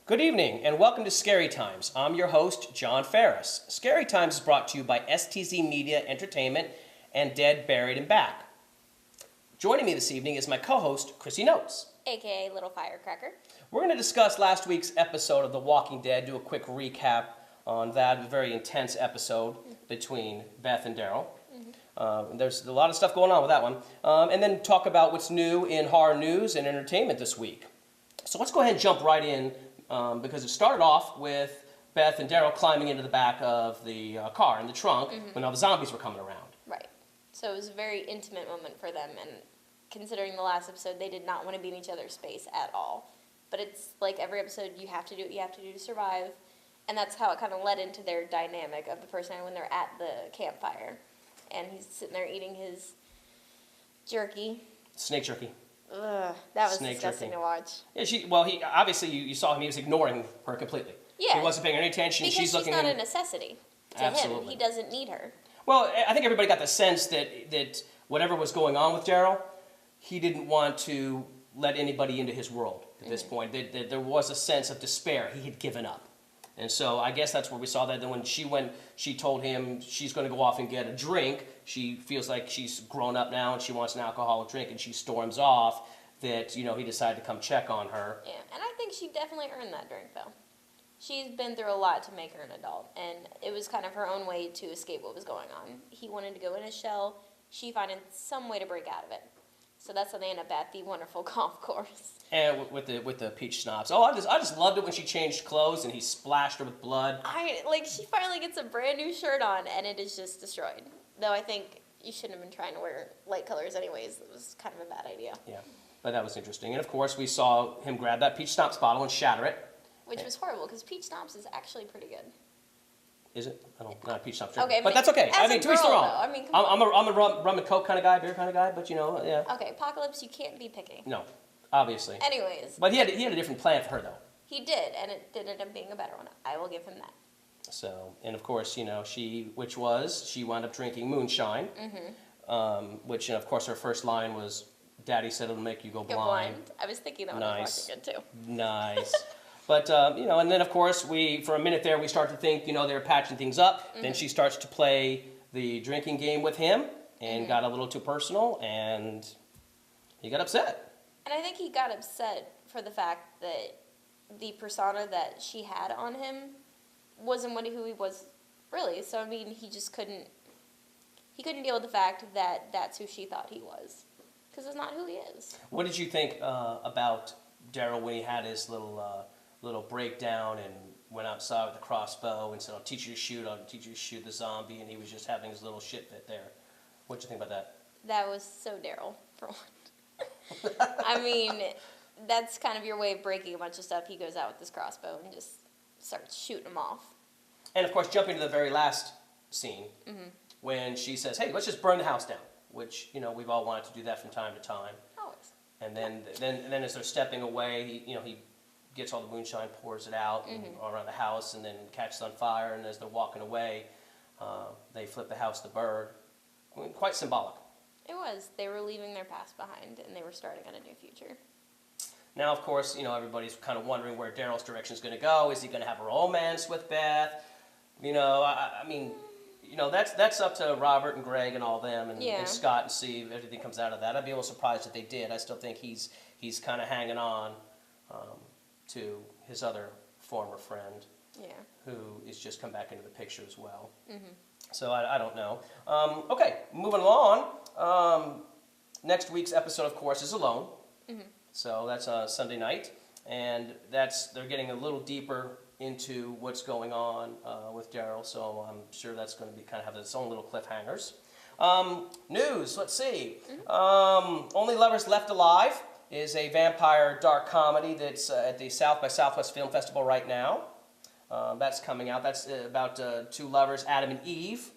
Good evening and welcome to Scary Times. I'm your host, John Ferris. Scary Times is brought to you by STZ Media Entertainment and Dead, Buried, and Back. Joining me this evening is my co-host, Chrissy Notes. AKA Little Firecracker. We're going to discuss last week's episode of The Walking Dead, do a quick recap on that, a very intense episode between Beth and Daryl. There's a lot of stuff going on with that one. And then talk about what's new in horror news and entertainment this week. So let's go ahead and jump right in. Because it started off with Beth and Daryl climbing into the back of the car in the trunk when all the zombies were coming around. Right. So it was a very intimate moment for them, and considering the last episode, they did not want to be in each other's space at all. But it's like every episode, you have to do what you have to do to survive, and that's how it kind of led into their dynamic of the person when they're at the campfire, and he's sitting there eating his jerky. Snake jerky. Ugh, that was Snake disgusting jerky. to watch. Yeah, he obviously you saw him. He was ignoring her completely. Yeah. He wasn't paying any attention. Because she's looking not at a him. necessity to Absolutely. him. He doesn't need her. Well, I think everybody got the sense that whatever was going on with Daryl, he didn't want to let anybody into his world at this point. That there was a sense of despair. He had given up. And so I guess that's where we saw that. Then when she told him she's going to go off and get a drink, she feels like she's grown up now and she wants an alcoholic drink, and she storms off. That, he decided to come check on her. Yeah, and I think she definitely earned that drink, though. She's been through a lot to make her an adult, and it was kind of her own way to escape what was going on. He wanted to go in his shell. She finding some way to break out of it. So that's how they end up at the wonderful golf course. And with the peach schnapps. Oh, I just loved it when she changed clothes and he splashed her with blood. She finally gets a brand new shirt on, and it is just destroyed. Though I think you shouldn't have been trying to wear light colors anyways. It was kind of a bad idea. Yeah. But that was interesting. And of course, we saw him grab that peach schnapps bottle and shatter it. Which was horrible, because peach schnapps is actually pretty good. Is it? Not a peach schnapps drink. Okay, but that's okay. As to each their own. I mean, I'm a rum and coke kind of guy, beer kind of guy, but yeah. Okay, Apocalypse, you can't be picky. No, obviously. Anyways. But he had a different plan for her, though. He did, and it did end up being a better one. I will give him that. So, and of course, she wound up drinking moonshine, which, of course, her first line was, "Daddy said it'll make you go blind." I was thinking that when I was watching it, too. Nice. But, and then, of course, for a minute there, we start to think, they were patching things up. Then she starts to play the drinking game with him and got a little too personal, and he got upset. And I think he got upset for the fact that the persona that she had on him wasn't who he was really. So, I mean, he just couldn't deal with the fact that that's who she thought he was. Because it's not who he is. What did you think about Daryl when he had his little breakdown and went outside with the crossbow and said, I'll teach you to shoot the zombie, and he was just having his little shit fit there? What'd you think about that? That was so Daryl, for one. I mean, that's kind of your way of breaking a bunch of stuff. He goes out with this crossbow and just starts shooting them off. And, of course, jumping to the very last scene, when she says, hey, let's just burn the house down, which, we've all wanted to do that from time to time. Always. And then as they're stepping away, he gets all the moonshine, pours it out all around the house, and then catches on fire. And as they're walking away, they flip the house to bird. I mean, quite symbolic. It was. They were leaving their past behind, and they were starting on a new future. Now, of course, everybody's kind of wondering where Daryl's direction is going to go. Is he going to have a romance with Beth? I mean, that's up to Robert and Greg and all them and Scott, and see if everything comes out of that. I'd be a little surprised if they did. I still think he's kind of hanging on to his other former friend, who is just come back into the picture as well. So I don't know. Okay, moving along. Next week's episode, of course, is Alone. So that's Sunday night, and they're getting a little deeper into what's going on with Daryl. So I'm sure that's going to be kind of have its own little cliffhangers. News. Let's see. Only Lovers Left Alive is a vampire dark comedy that's at the South by Southwest Film Festival right now. That's coming out. That's about two lovers, Adam and Eve.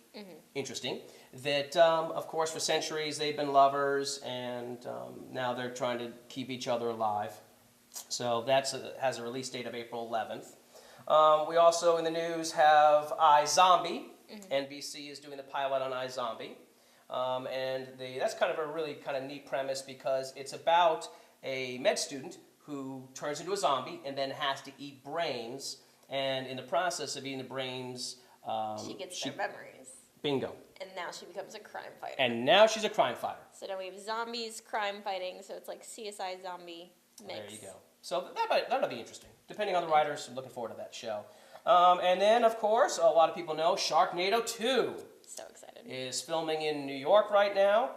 Interesting. That, of course, for centuries they've been lovers, and now they're trying to keep each other alive. So that has a release date of April 11th. We also, in the news, have iZombie. NBC is doing the pilot on iZombie. And that's kind of a really kind of neat premise, because it's about a med student who turns into a zombie and then has to eat brains. And in the process of eating the brains, She gets their memories. Bingo. And now she becomes a crime fighter. And now she's a crime fighter. So now we have zombies, crime fighting, so it's like CSI zombie mix. There you go. So that'll be interesting. Depending on the writers, I'm looking forward to that show. And then, of course, a lot of people know Sharknado 2 So excited. is filming in New York right now.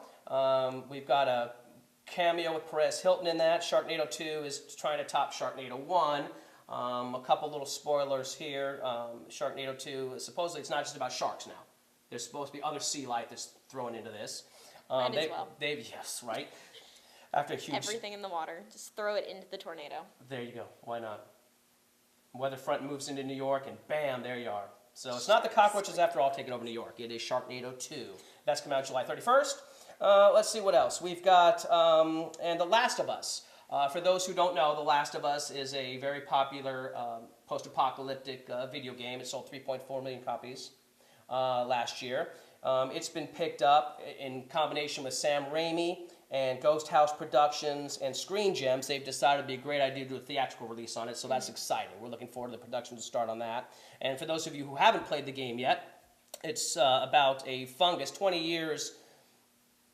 We've got a cameo with Perez Hilton in that. Sharknado 2 is trying to top Sharknado 1. A couple little spoilers here. Sharknado 2, supposedly it's not just about sharks now. There's supposed to be other sea life that's thrown into this. Might as well. Yes, right. After a huge... Everything in the water. Just throw it into the tornado. There you go. Why not? Weather front moves into New York, and bam, there you are. So it's not the cockroaches after all taking over New York. It is Sharknado 2. That's coming out July 31st. Let's see what else. We've got, and The Last of Us. For those who don't know, The Last of Us is a very popular post-apocalyptic video game. It sold 3.4 million copies last year. It's been picked up in combination with Sam Raimi and Ghost House Productions and Screen Gems. They've decided it'd be a great idea to do a theatrical release on it, so that's exciting. We're looking forward to the production to start on that. And for those of you who haven't played the game yet, it's about a fungus, 20 years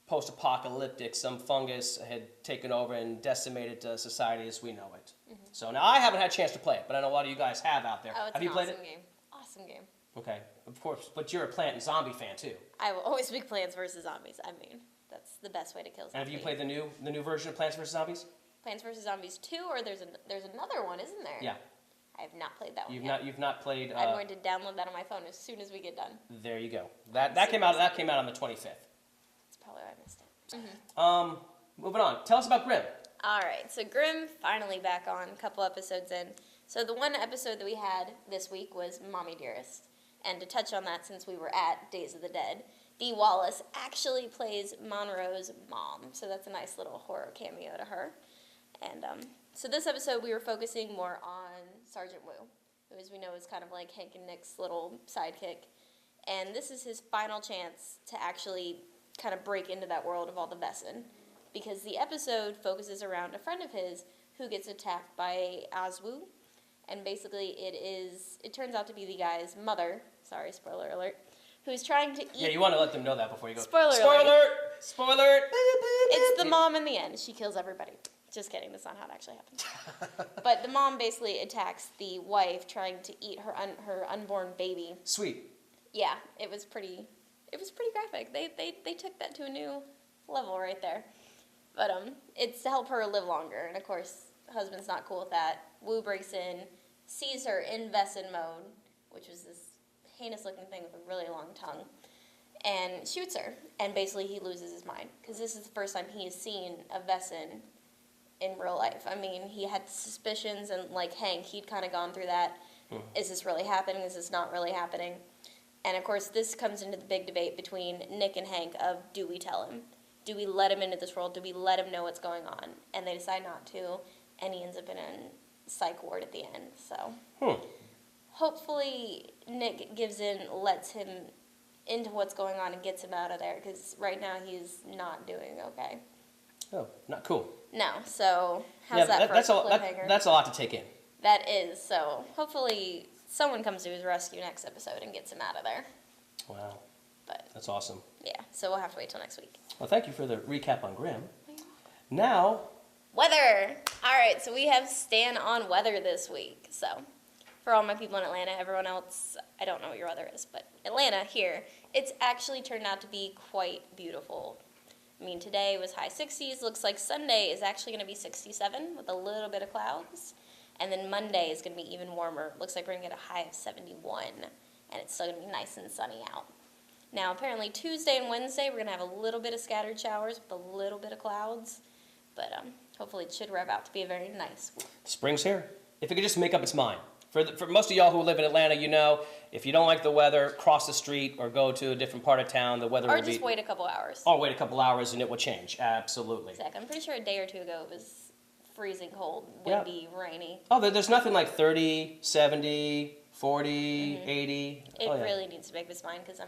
post-apocalyptic. Some fungus had taken over and decimated society as we know it. So now I haven't had a chance to play it, but I know a lot of you guys have out there. Oh, it's have you an played awesome it? game. Awesome game. Okay, of course, but you're a Plant and Zombie fan too. I will always pick Plants vs. Zombies. I mean, that's the best way to kill zombies. And have you played the new version of Plants vs. Zombies? Plants vs. Zombies 2, or there's another one, isn't there? Yeah. I have not played that one You've not played. I'm going to download that on my phone as soon as we get done. There you go. That came out on the 25th. That's probably why I missed it. Moving on. Tell us about Grimm. All right, so Grimm finally back on, a couple episodes in. So the one episode that we had this week was Mommy Dearest. And to touch on that, since we were at Days of the Dead, Dee Wallace actually plays Monroe's mom. So that's a nice little horror cameo to her. And so this episode we were focusing more on Sergeant Wu, who, as we know, is kind of like Hank and Nick's little sidekick. And this is his final chance to actually kind of break into that world of all the Vesson, because the episode focuses around a friend of his who gets attacked by Azwu, and basically it turns out to be the guy's mother, sorry, spoiler alert, who's trying to eat... Yeah, you want to let them know that before you go. Spoiler alert! Spoiler alert! It's the mom in the end. She kills everybody. Just kidding, that's not how it actually happens. But the mom basically attacks the wife trying to eat her unborn baby. Sweet. Yeah, it was pretty graphic. They took that to a new level right there. But it's to help her live longer, and of course, husband's not cool with that. Wu breaks in, sees her in Vesson mode, which was this heinous-looking thing with a really long tongue, and shoots her. And basically, he loses his mind, because this is the first time he has seen a Vesson in real life. I mean, he had suspicions, and like Hank, he'd kind of gone through that. Is this really happening? Is this not really happening? And of course, this comes into the big debate between Nick and Hank of, do we tell him? Do we let him into this world? Do we let him know what's going on? And they decide not to, and he ends up in a psych ward at the end. So hopefully Nick gives in, lets him into what's going on and gets him out of there, because right now he's not doing okay. Oh, not cool. No, so how's that for a cliffhanger? That's a lot to take in. That is, so hopefully someone comes to his rescue next episode and gets him out of there. Wow. But That's awesome. yeah, so we'll have to wait till next week. Well, thank you for the recap on Grimm. Now, Weather! Alright, so we have Stan on weather this week. So, for all my people in Atlanta, everyone else, I don't know what your weather is, but Atlanta, here, it's actually turned out to be quite beautiful. I mean, today was high 60s. Looks like Sunday is actually going to be 67 with a little bit of clouds. And then Monday is going to be even warmer. Looks like we're going to get a high of 71. And it's still going to be nice and sunny out. Now, apparently Tuesday and Wednesday, we're going to have a little bit of scattered showers with a little bit of clouds. But hopefully it should rev out to be a very nice week. spring's here. If it could just make up its mind. For most of y'all who live in Atlanta, you know, if you don't like the weather, cross the street or go to a different part of town. The weather will be... Or just wait a couple hours. Or wait a couple hours and it will change. Absolutely. Exactly. I'm pretty sure a day or two ago it was freezing cold, windy, rainy. Oh, there's nothing like 30, 70, 40, 80. It really needs to make its mind, because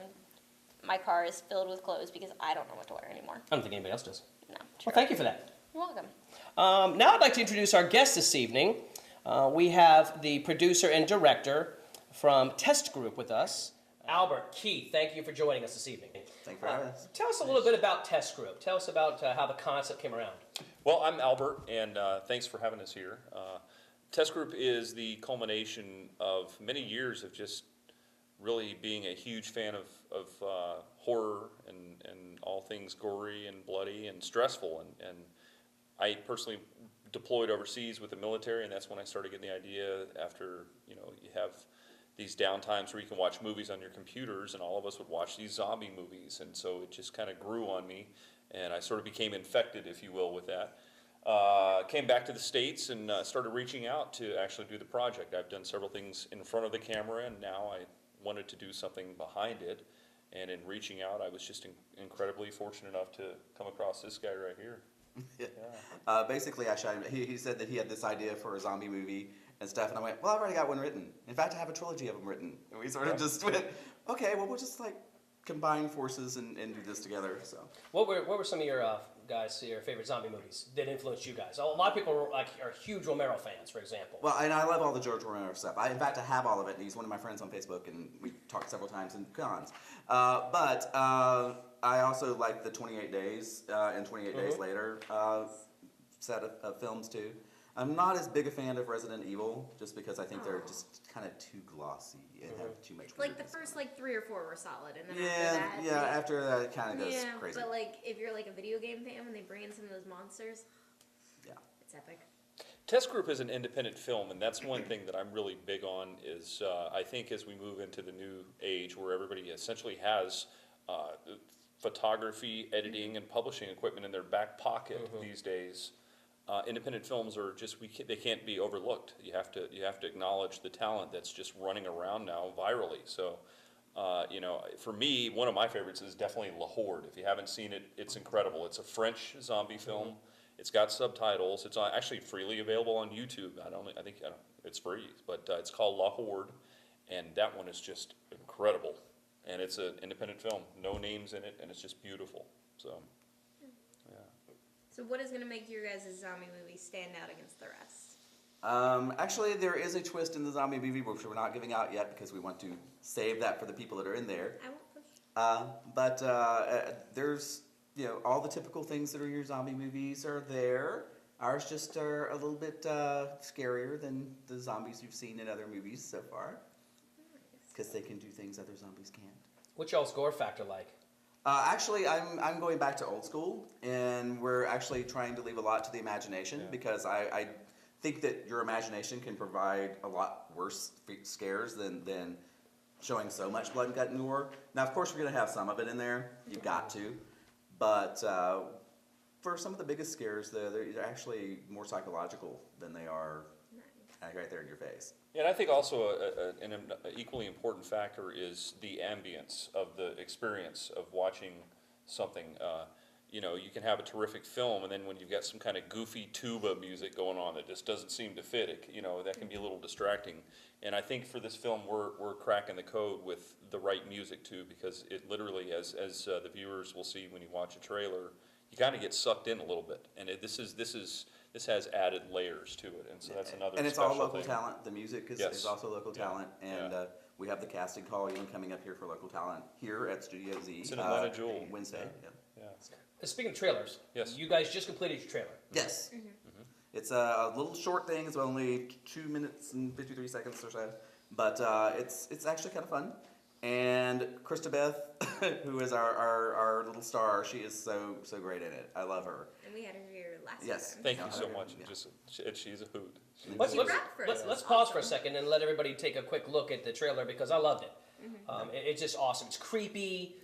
my car is filled with clothes because I don't know what to wear anymore. I don't think anybody else does. No. True. Well, thank you for that. You're welcome. Now I'd like to introduce our guest this evening. We have the producer and director from Test Group with us, Albert Keith. Thank you for joining us this evening. Thank you for having us. Tell us a little bit about Test Group. Tell us about how the concept came around. Well, I'm Albert, and thanks for having us here. Test Group is the culmination of many years of just really being a huge fan of horror and all things gory and bloody and stressful. And I personally deployed overseas with the military, and that's when I started getting the idea after, you have these downtimes where you can watch movies on your computers, and all of us would watch these zombie movies. And so it just kind of grew on me, and I sort of became infected, if you will, with that. Came back to the States and started reaching out to actually do the project. I've done several things in front of the camera, and now I wanted to do something behind it. And in reaching out, I was just incredibly fortunate enough to come across this guy right here. Yeah. Basically, I shot him. He said that he had this idea for a zombie movie and stuff, and I went, well, I've already got one written. In fact, I have a trilogy of them written. And we sort of just went, okay, well, we'll just like combine forces and do this together. So, What were some of your your favorite zombie movies that influenced you guys? A lot of people are huge Romero fans, for example. well, and I love all the George Romero stuff. In fact, I have all of it. He's one of my friends on Facebook, and we talked several times in cons. But I also like the 28 Days and 28 Days Later set of films too. I'm not as big a fan of Resident Evil, just because I think they're just kind of too glossy and have too much. Like the weirdness first in them. 3 or 4 were solid, and then Yeah, after that it kind of goes yeah, crazy. but like if you're like a video game fan, when they bring in some of those monsters, Yeah. it's epic. Test Group is an independent film, and that's one thing that I'm really big on is I think as we move into the new age where everybody essentially has photography, editing, and publishing equipment in their back pocket these days, independent films are just they can't be overlooked. You have to acknowledge the talent that's just running around now virally. So, for me, one of my favorites is definitely La Horde. If you haven't seen it, it's incredible. It's a French zombie film. It's got subtitles. It's actually freely available on YouTube. I think it's free, but it's called La Horde, and that one is just incredible. And it's an independent film, no names in it, and it's just beautiful. So, yeah. So what is going to make your guys' zombie movie stand out against the rest? Actually, there is a twist in the zombie movie, which we're not giving out yet because we want to save that for the people that are in there. I won't push. But there's, all the typical things that are in your zombie movies are there. Ours just are a little bit scarier than the zombies you've seen in other movies so far, because they can do things other zombies can't. What's y'all's gore factor like? Actually, I'm going back to old school, and we're actually trying to leave a lot to the imagination because I think that your imagination can provide a lot worse scares than showing so much blood and gut and gore. Now, of course, we're going to have some of it in there. You've got to. But for some of the biggest scares, they're actually more psychological than they are right there in your face. And I think also an equally important factor is the ambience of the experience of watching something. You can have a terrific film, and then when you've got some kind of goofy tuba music going on that just doesn't seem to fit, that can be a little distracting. And I think for this film, we're cracking the code with the right music too, because it literally, as the viewers will see when you watch a trailer, you kind of get sucked in a little bit. And this has added layers to it, and so that's another. And it's special all local thing. talent. The music is also local talent, and we have the casting call even coming up here for local talent here at Studio Z. It's an Atlanta Jewel. Wednesday. Yeah. Speaking of trailers, Yes. you guys just completed your trailer. Yes. It's a little short thing. It's only 2 minutes and 53 seconds or so, but it's actually kind of fun. And Krista Beth, who is our little star, she is so great in it. I love her. And we had her here last Yes. time. Thank you so Yeah. much. Yeah. She's a hoot. Let's rapped for us. let's pause for a second and let everybody take a quick look at the trailer because I loved it. It's just awesome. It's creepy,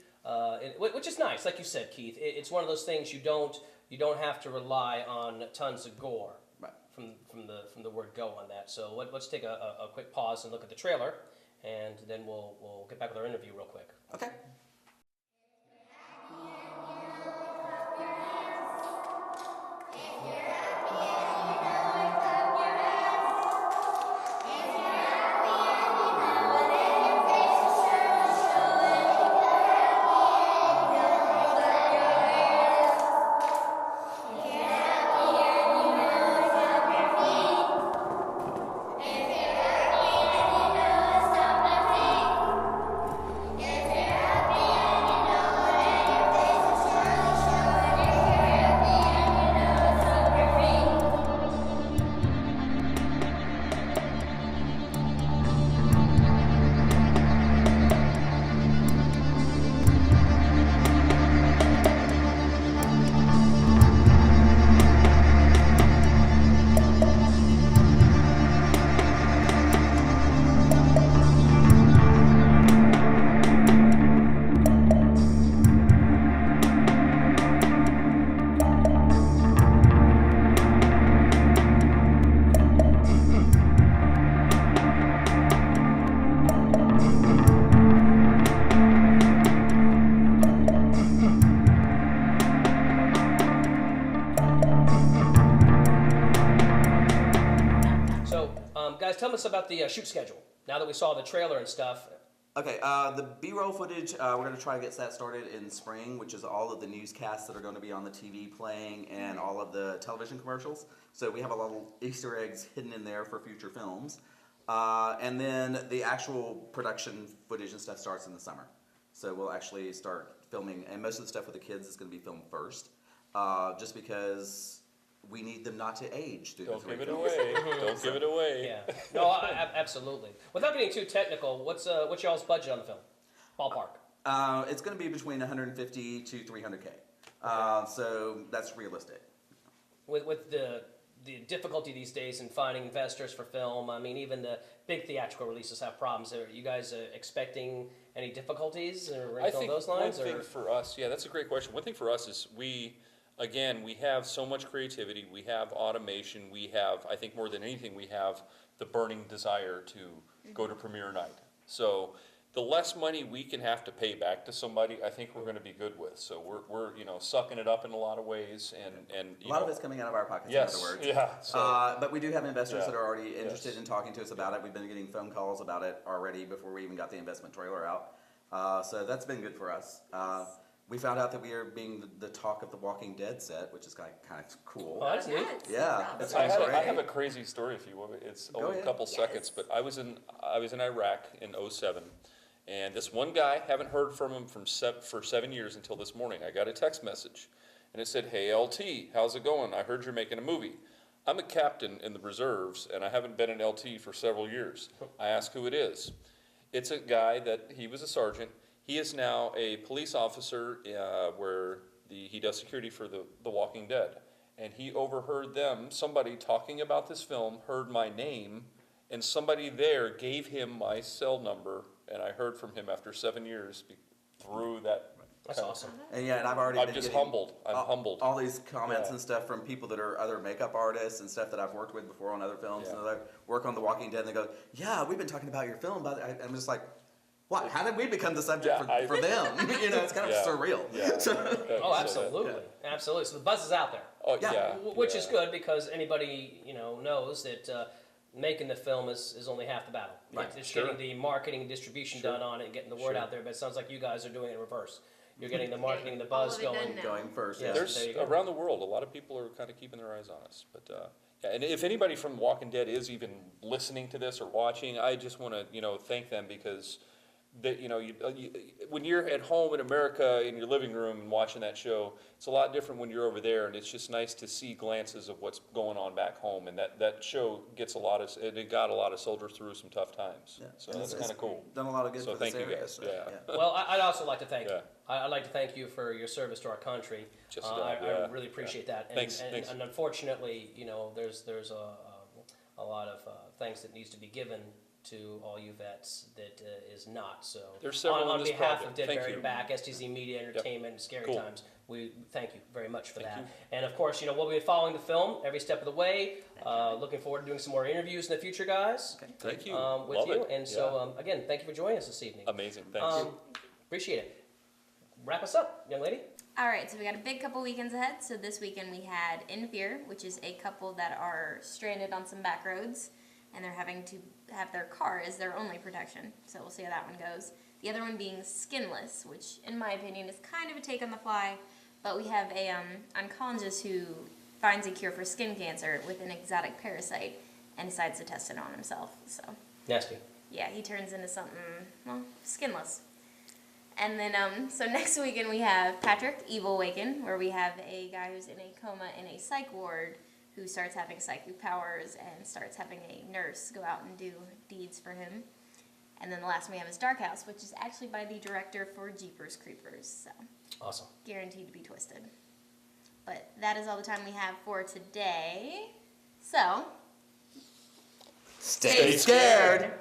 which is nice, like you said, Keith. It's one of those things you don't have to rely on tons of gore Right. from the word go on that. So let's take a quick pause and look at the trailer, and then we'll get back with our interview real quick. Okay. tell us about the shoot schedule. Now that we saw the trailer and stuff. Okay, the B-roll footage, we're going to try to get that started in spring, which is all of the newscasts that are going to be on the TV playing and all of the television commercials. So we have a lot of Easter eggs hidden in there for future films. And then the actual production footage and stuff starts in the summer. So we'll actually start filming, and most of the stuff with the kids is going to be filmed first, just because we need them not to age through the Don't 3 give it films. away. Don't give it away. Yeah. No, absolutely. Without getting too technical, what's y'all's budget on the film? Ballpark. It's going to be between 150 to 300K. So that's realistic. With the difficulty these days in finding investors for film, I mean, even the big theatrical releases have problems. Are you guys expecting any difficulties or anything along those lines? One thing for us, yeah, that's a great question. One thing for us is we have so much creativity, we have automation, we have, I think more than anything, we have the burning desire to go to premiere night. So the less money we can have to pay back to somebody, I think we're going to be good with. So we're sucking it up in a lot of ways, and A lot of it's coming out of our pockets, yes, in other words. yeah. So But we do have investors Yeah. that are already interested Yes. in talking to us about it. We've been getting phone calls about it already before we even got the investment trailer out. So that's been good for us. We found out that we are being the talk of the Walking Dead set, which is kind of cool. Oh, that's neat. Yeah, That's that's I Sounds have, I great. have a crazy story if you want. It's Go only a ahead. couple seconds, but I was in Iraq in '07, and this one guy, haven't heard from him for 7 years until this morning. I got a text message, and it said, "Hey LT, how's it going? I heard you're making a movie. I'm a captain in the reserves, and I haven't been in LT for several years." I asked who it is. It's a guy that he was a sergeant. He is now a police officer where he does security for the Walking Dead. And he overheard somebody talking about this film, heard my name, and somebody there gave him my cell number, and I heard from him after 7 years through that. That's awesome. And yeah, and I've already I'm been just getting humbled. I'm humbled. all these comments Yeah. and stuff from people that are other makeup artists and stuff that I've worked with before on other films. Yeah. And they work on The Walking Dead, and they go, "Yeah, we've been talking about your film." But I'm just like, "What? How did we become the subject Yeah, for them?" It's kind of Yeah. surreal. Yeah. So- Oh, So absolutely, absolutely. So the buzz is out there. Oh, Yeah. yeah. Which is yeah. good because anybody knows that making the film is only half the battle. Right. It's Sure. getting the marketing and distribution Sure. done on it and getting the word Sure. out there. But it sounds like you guys are doing it in reverse. You're getting the marketing and the All buzz of it done going. now. Going first. Yeah. Yeah. There's there you go. around the world, a lot of people are kind of keeping their eyes on us. But yeah, and if anybody from Walking Dead is even listening to this or watching, I just want to thank them because that when you're at home in America in your living room and watching that show, it's a lot different when you're over there, and it's just nice to see glances of what's going on back home. And that show gets it got a lot of soldiers through some tough times. Yeah. So And that's it's kind of cool. Done a lot of good So for this thank you area. guys. So, Yeah. Well, I'd also like to thank you. Yeah. I'd like to thank you for your service to our country. Just I yeah. really appreciate that. And, Thanks, and, thanks. and unfortunately, there's a lot of thanks that needs to be given to all you vets that is not. So There's several in on this behalf project. of Dead Thank Buried you. Back, STZ Media Entertainment, and Scary Cool. Times, we thank you very much for Thank that. you. And of course, we'll be following the film every step of the way. Looking forward to doing some more interviews in the future, guys. Okay. Thank you. With Love you. it. And so again, thank you for joining us this evening. Amazing. Thanks. Appreciate it. Wrap us up, young lady. All right, so we got a big couple weekends ahead. So this weekend we had In Fear, which is a couple that are stranded on some back roads, and they're having to have their car as their only protection. So we'll see how that one goes. The other one being Skinless, which in my opinion is kind of a take on the fly, but we have a oncologist who finds a cure for skin cancer with an exotic parasite and decides to test it on himself. So Nasty. yeah, he turns into something, well, skinless. And then, so next weekend we have Patrick, Evil Awaken, where we have a guy who's in a coma in a psych ward who starts having psychic powers and starts having a nurse go out and do deeds for him. And then the last one we have is Dark House, which is actually by the director for Jeepers Creepers, so Awesome. guaranteed to be twisted. But that is all the time we have for today. So, Stay scared.